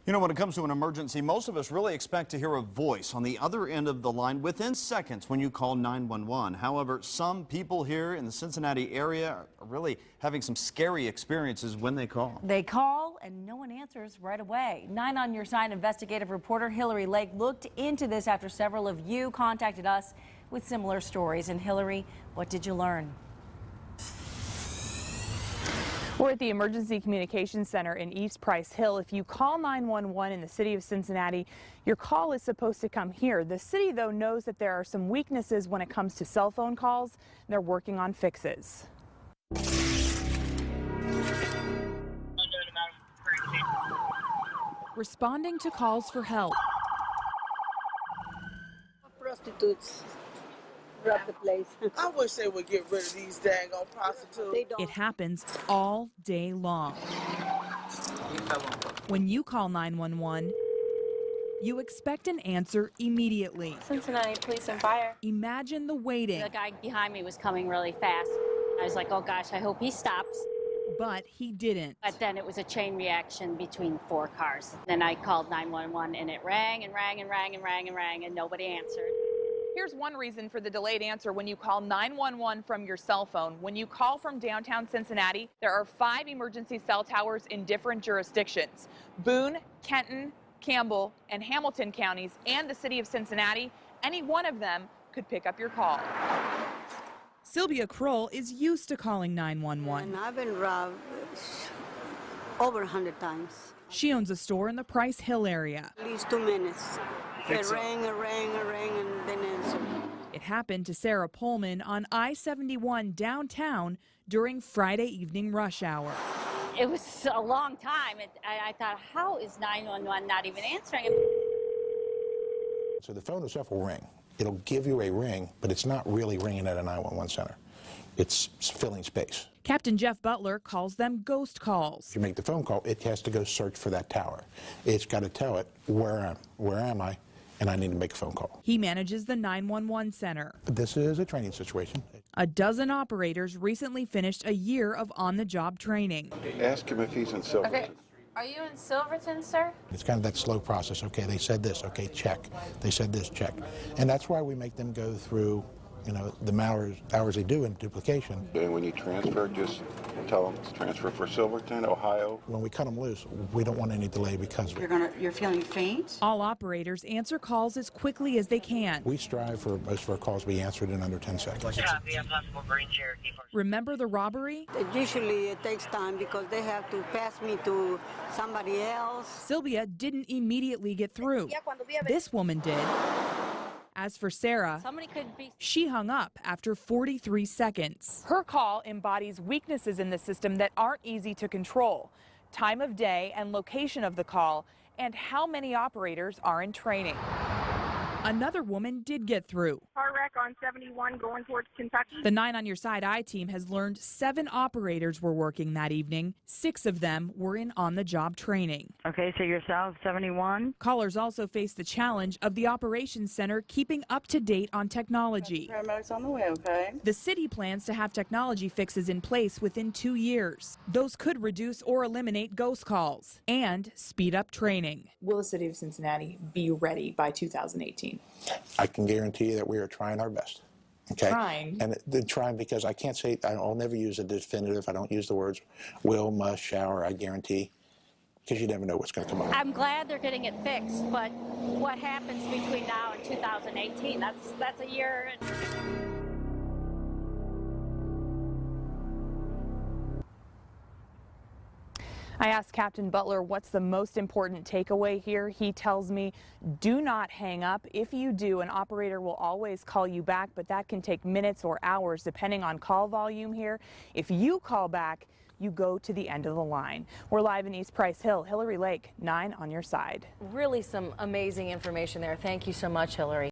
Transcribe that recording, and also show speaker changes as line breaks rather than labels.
You know, when it comes to an emergency, most of us really expect to hear a voice on the other end of the line within seconds when you call 911. However, some people here in the Cincinnati area are really having some scary experiences when they call.
They call and no one answers right away. 9 on Your Side investigative reporter Hillary Lake looked into this after several of you contacted us with similar stories. And Hillary, what did you learn?
We're at the Emergency Communications Center in East Price Hill. If you call 911 in the city of Cincinnati, your call is supposed to come here. The city, though, knows that there are some weaknesses when it comes to cell phone calls. They're working on fixes. Responding to calls for help.
Prostitutes. The place.
I wish they would get rid of these daggone prostitutes.
It happens all day long. When you call 911, you expect an answer immediately.
Cincinnati Police and Fire.
Imagine the waiting.
The guy behind me was coming really fast. I was like, oh gosh, I hope he stops.
But he didn't.
But then it was a chain reaction between 4 cars. Then I called 911 and it rang and rang and rang and rang and rang and nobody answered.
Here's one reason for the delayed answer when you call 911 from your cell phone. When you call from downtown Cincinnati, there are 5 emergency cell towers in different jurisdictions. Boone, Kenton, Campbell, and Hamilton counties and the city of Cincinnati. Any one of them could pick up your call. Sylvia Kroll is used to calling 911.
And I've been robbed over 100 times.
She owns a store in the Price Hill area.
At least 2 minutes. It rang, and then answered.
It happened to Sarah Pullman on I-71 downtown during Friday evening rush hour.
It was a long time. I thought, how is 911 not even answering?
So the phone itself will ring. It'll give you a ring, but it's not really ringing at a 911 center. It's filling space.
Captain Jeff Butler calls them ghost calls.
If you make the phone call, it has to go search for that tower. It's got to tell it, where am I, and I need to make a phone call.
He manages the 911 center.
This is a training situation.
A dozen operators recently finished a year of on-the-job training.
Ask him if he's in Silverton.
Okay. Are you in Silverton, sir?
It's kind of that slow process. Okay, they said this. Okay, check. They said this, check. And that's why we make them go through, you know, the hours they do in duplication.
And when you transfer, just tell them it's transfer for Silverton, Ohio.
When we cut them loose, we don't want any delay because
You're feeling faint?
All operators answer calls as quickly as they can.
we strive for most of our calls to be answered in under 10 seconds.
Remember the robbery?
Usually it takes time because they have to pass me to somebody else.
Sylvia didn't immediately get through. This woman did. As for Sarah,
Somebody could be.
she hung up after 43 seconds. Her call embodies weaknesses in the system that aren't easy to control. Time of day and location of the call, and how many operators are in training. Another woman did get through.
Car wreck on 71 going towards Kentucky.
The 9 on Your Side I-team has learned 7 operators were working that evening. 6 of them were in on-the-job training.
Okay, so you're south 71?
Callers also face the challenge of the operations center keeping up to date on technology.
Paramedics on the way, okay?
The city plans to have technology fixes in place within 2 years. Those could reduce or eliminate ghost calls and speed up training.
Will the city of Cincinnati be ready by 2018?
I can guarantee you that we are trying our best. Okay?
Trying?
And they're trying because I can't say, I'll never use a definitive. I don't use the words will, must, shall, or I guarantee, because you never know what's going to come up.
I'm glad they're getting it fixed, but what happens between now and 2018? That's a year.
I asked Captain Butler what's the most important takeaway here. He tells me, do not hang up. If you do, an operator will always call you back, but that can take minutes or hours depending on call volume here. If you call back, you go to the end of the line. We're live in East Price Hill. Hillary Lake, 9 on Your Side.
Really some amazing information there. Thank you so much, Hillary.